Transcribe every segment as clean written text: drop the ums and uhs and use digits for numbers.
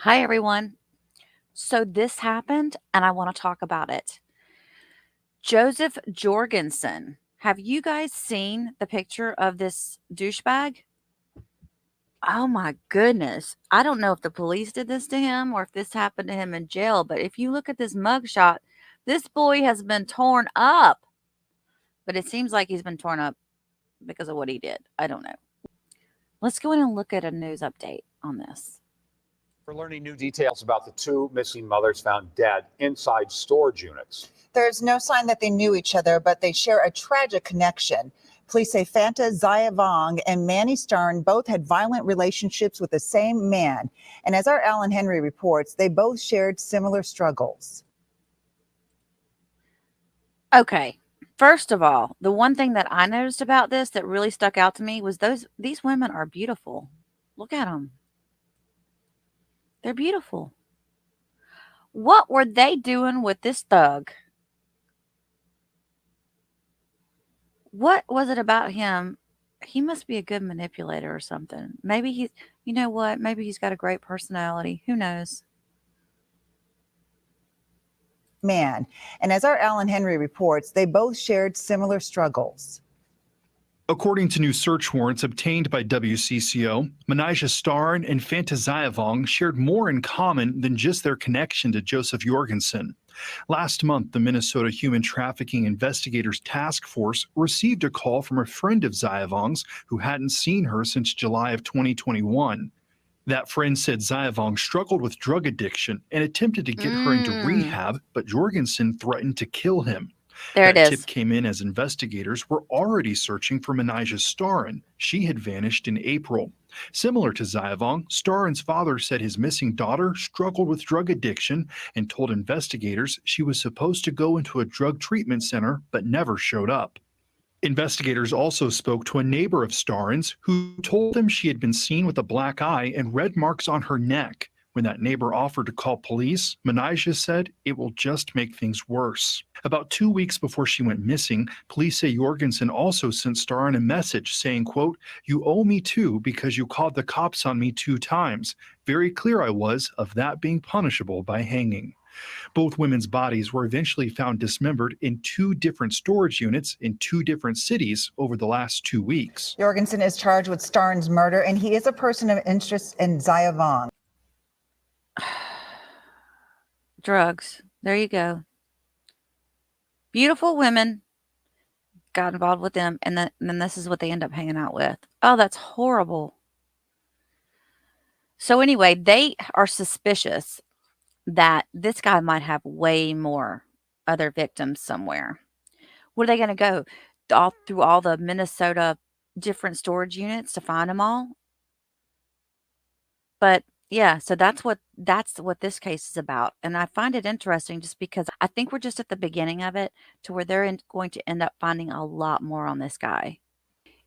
Hi, everyone. So, this happened, and I want to talk about it. Joseph Jorgenson. Have you guys seen the picture of this douchebag? Oh my goodness. I don't know if the police did this to him or if this happened to him in jail, but if you look at this mugshot, this boy has been torn up. But it seems like he's been torn up because of what he did. I don't know. Let's go in and look at a news update on this. We're learning new details about the two missing mothers found dead inside storage units. There's no sign that they knew each other, but they share a tragic connection. Police say Fanta Zayavong and Manny Stern both had violent relationships with the same man. And as our Alan Henry reports, they both shared similar struggles. Okay. First of all, the one thing that I noticed about this that really stuck out to me was these women are beautiful. Look at them. They're beautiful. What were they doing with this thug? What was it about him? He must be a good manipulator or something. Maybe he's, you know what? Maybe he's got a great personality. Who knows? Man. And as our Alan Henry reports, they both shared similar struggles. According to new search warrants obtained by WCCO, Manijah Starn and Fanta Zayavong shared more in common than just their connection to Joseph Jorgenson. Last month, the Minnesota Human Trafficking Investigators Task Force received a call from a friend of Zayavong's who hadn't seen her since July of 2021. That friend said Zayavong struggled with drug addiction and attempted to get her into rehab, but Jorgenson threatened to kill him. There That it tip is. came in as investigators were already searching for Manijah Starn. She had vanished in April. Similar to Zayavong, Starn's father said his missing daughter struggled with drug addiction and told investigators she was supposed to go into a drug treatment center but never showed up. Investigators also spoke to a neighbor of Starn's who told them she had been seen with a black eye and red marks on her neck. When that neighbor offered to call police, Manijah said it will just make things worse. About 2 weeks before she went missing, police say Jorgensen also sent Starn a message saying, quote, "You owe me two because you called the cops on me 2 times. Very clear I was of that being punishable by hanging." Both women's bodies were eventually found dismembered in 2 different storage units in 2 different cities over the last 2 weeks. Jorgensen is charged with Starn's murder, and he is a person of interest in Zayavong. Drugs. There you go. Beautiful women got involved with them, and then this is what they end up hanging out with. Oh, that's horrible. So, anyway, they are suspicious that this guy might have way more other victims somewhere. Where are they going to go? All through all the Minnesota different storage units to find them all? But yeah, so that's what this case is about. And I find it interesting just because I think we're just at the beginning of it to where going to end up finding a lot more on this guy.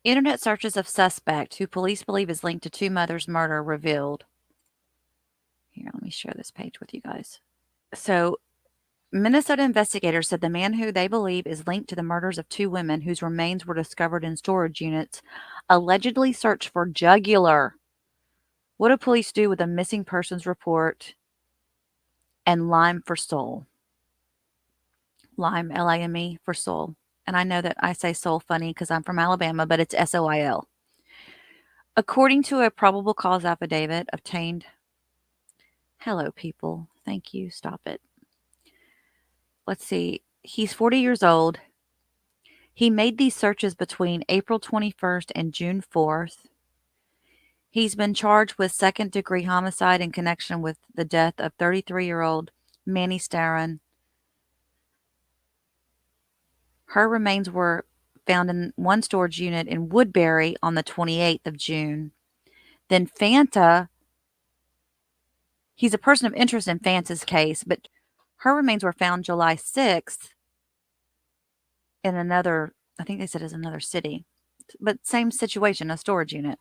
Internet searches of suspect who police believe is linked to 2 mothers' murder revealed. Here, let me share this page with you guys. So, Minnesota investigators said the man who they believe is linked to the murders of 2 women whose remains were discovered in storage units allegedly searched for jugular. What do police do with a missing persons report and lime for soul? Lime, L-I-M-E, for soul. And I know that I say soul funny because I'm from Alabama, but it's S-O-I-L. According to a probable cause affidavit obtained. Hello, people. Thank you. Stop it. Let's see. He's 40 years old. He made these searches between April 21st and June 4th. He's been charged with second-degree homicide in connection with the death of 33-year-old Manny Stern. Her remains were found in one storage unit in Woodbury on the 28th of June. Then Fanta, he's a person of interest in Fanta's case, but her remains were found July 6th in another, I think they said it's another city, but same situation, a storage unit.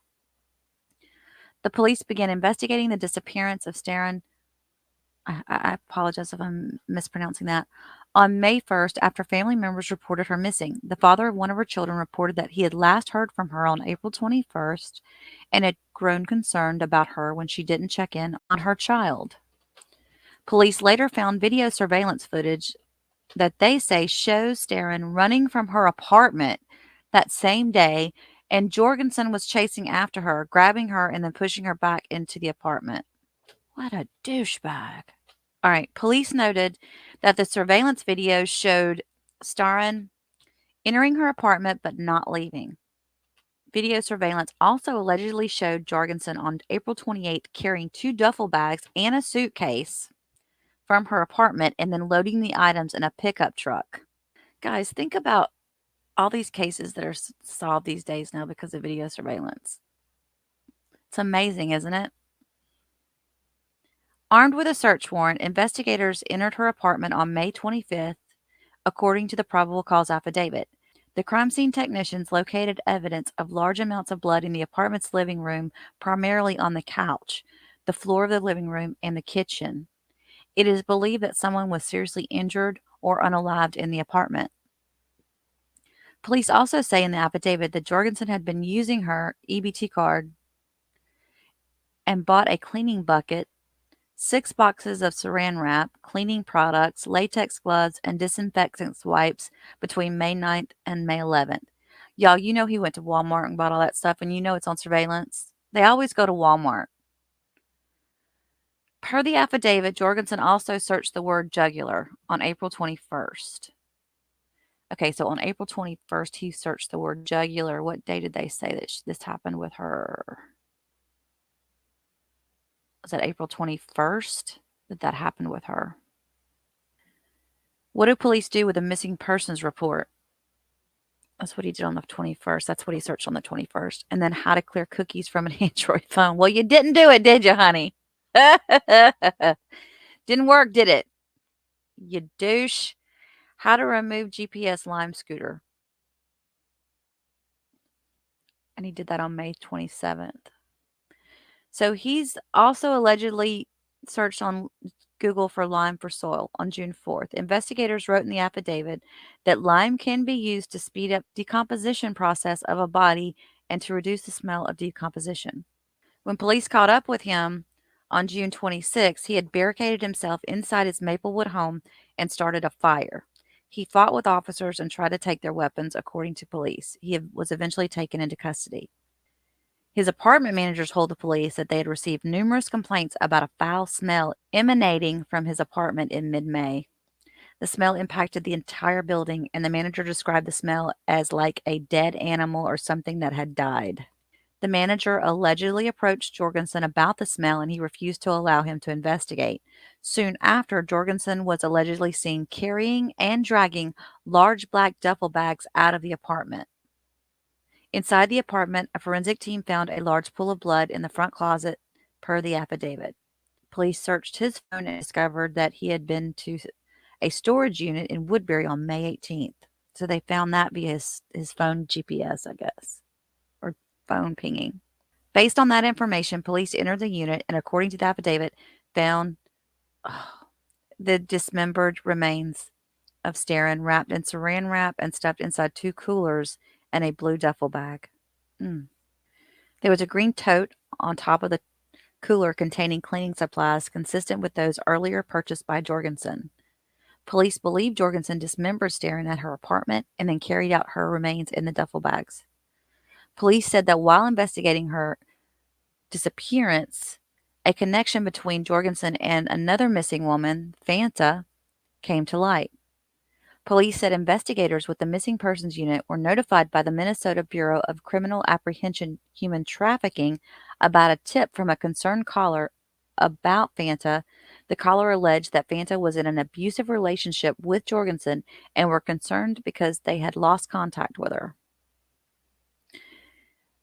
The police began investigating the disappearance of Stern. I apologize if I'm mispronouncing that. On May 1st, after family members reported her missing, the father of one of her children reported that he had last heard from her on April 21st and had grown concerned about her when she didn't check in on her child. Police later found video surveillance footage that they say shows Starren running from her apartment that same day, and Jorgenson was chasing after her, grabbing her, and then pushing her back into the apartment. What a douchebag. All right, police noted that the surveillance video showed Starren entering her apartment but not leaving. Video surveillance also allegedly showed Jorgenson on April 28th carrying 2 duffel bags and a suitcase from her apartment and then loading the items in a pickup truck. Guys, think about all these cases that are solved these days now because of video surveillance. It's amazing, isn't it? Armed with a search warrant, investigators entered her apartment on May 25th, according to the probable cause affidavit. The crime scene technicians located evidence of large amounts of blood in the apartment's living room, primarily on the couch, the floor of the living room, and the kitchen. It is believed that someone was seriously injured or unalived in the apartment. Police also say in the affidavit that Jorgenson had been using her EBT card and bought a cleaning bucket, 6 boxes of saran wrap, cleaning products, latex gloves, and disinfectant wipes between May 9th and May 11th. Y'all, you know he went to Walmart and bought all that stuff, and you know it's on surveillance. They always go to Walmart. Per the affidavit, Jorgenson also searched the word jugular on April 21st. Okay, so on April 21st, he searched the word jugular. What day did they say that this happened with her? Was that April 21st that happened with her? What do police do with a missing persons report? That's what he did on the 21st. That's what he searched on the 21st. And then how to clear cookies from an Android phone. Well, you didn't do it, did you, honey? Didn't work, did it? You douche. How to remove GPS Lime scooter. And he did that on May 27th. So he's also allegedly searched on Google for lime for soil on June 4th. Investigators wrote in the affidavit that lime can be used to speed up decomposition process of a body and to reduce the smell of decomposition. When police caught up with him on June 26th, he had barricaded himself inside his Maplewood home and started a fire. He fought with officers and tried to take their weapons, according to police. He was eventually taken into custody. His apartment manager told the police that they had received numerous complaints about a foul smell emanating from his apartment in mid-May. The smell impacted the entire building, and the manager described the smell as like a dead animal or something that had died. The manager allegedly approached Jorgenson about the smell, and he refused to allow him to investigate. Soon after, Jorgenson was allegedly seen carrying and dragging large black duffel bags out of the apartment. Inside the apartment, a forensic team found a large pool of blood in the front closet, per the affidavit. Police searched his phone and discovered that he had been to a storage unit in Woodbury on May 18th. So they found that via his phone GPS, I guess, or phone pinging. Based on that information, police entered the unit and, according to the affidavit, found the dismembered remains of Starren wrapped in saran wrap and stuffed inside 2 coolers and a blue duffel bag. There was a green tote on top of the cooler containing cleaning supplies consistent with those earlier purchased by Jorgenson. Police believe Jorgenson dismembered Starren at her apartment and then carried out her remains in the duffel bags. Police said that while investigating her disappearance, a connection between Jorgenson and another missing woman, Fanta, came to light. Police said investigators with the Missing Persons Unit were notified by the Minnesota Bureau of Criminal Apprehension Human Trafficking about a tip from a concerned caller about Fanta. The caller alleged that Fanta was in an abusive relationship with Jorgenson and were concerned because they had lost contact with her.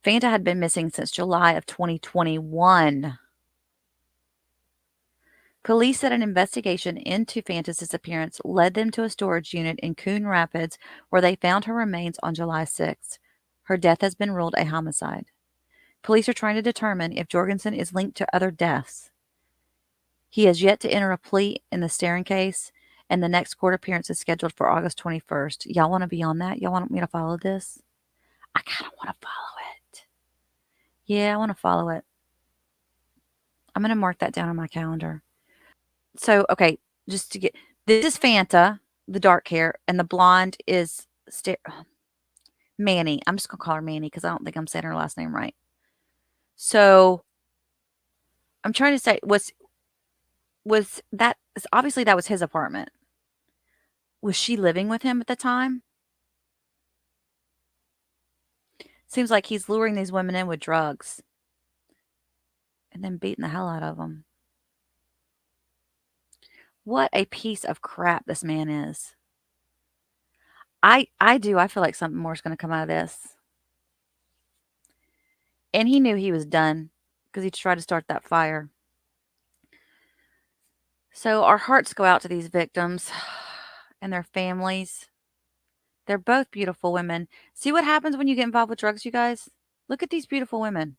Fanta had been missing since July of 2021. Police said an investigation into Fanta's disappearance led them to a storage unit in Coon Rapids, where they found her remains on July 6th. Her death has been ruled a homicide. Police are trying to determine if Jorgenson is linked to other deaths. He has yet to enter a plea in the Starren case, and the next court appearance is scheduled for August 21st. Y'all want to be on that? Y'all want me to follow this? I kind of want to follow it. Yeah, I want to follow it. I'm going to mark that down on my calendar. So, okay, just to get this is Fanta, the dark hair, and the blonde is Manny. I'm just going to call her Manny because I don't think I'm saying her last name right. So, I'm trying to say, was that obviously that was his apartment. Was she living with him at the time? Seems like he's luring these women in with drugs and then beating the hell out of them. What a piece of crap this man is. I feel like something more is going to come out of this. And he knew he was done because he tried to start that fire. So our hearts go out to these victims and their families. They're both beautiful women. See what happens when you get involved with drugs, you guys? Look at these beautiful women.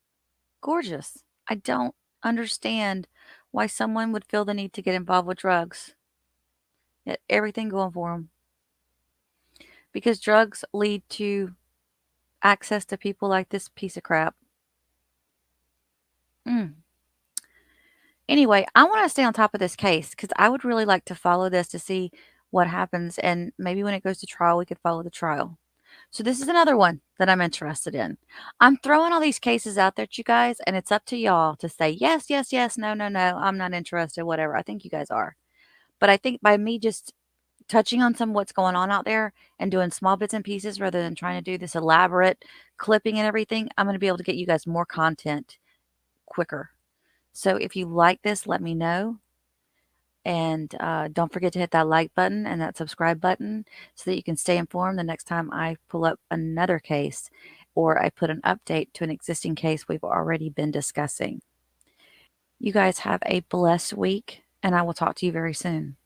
Gorgeous. I don't understand why someone would feel the need to get involved with drugs. Yet everything going for them. Because drugs lead to access to people like this piece of crap. Anyway, I want to stay on top of this case because I would really like to follow this to see what happens. And maybe when it goes to trial, we could follow the trial. So this is another one that I'm interested in. I'm throwing all these cases out there to you guys, and it's up to y'all to say yes, yes, yes, no, no, no, I'm not interested, whatever. I think you guys are. But I think by me just touching on some what's going on out there and doing small bits and pieces rather than trying to do this elaborate clipping and everything, I'm going to be able to get you guys more content quicker. So if you like this, let me know. And don't forget to hit that like button and that subscribe button so that you can stay informed the next time I pull up another case or I put an update to an existing case we've already been discussing. You guys have a blessed week, and I will talk to you very soon.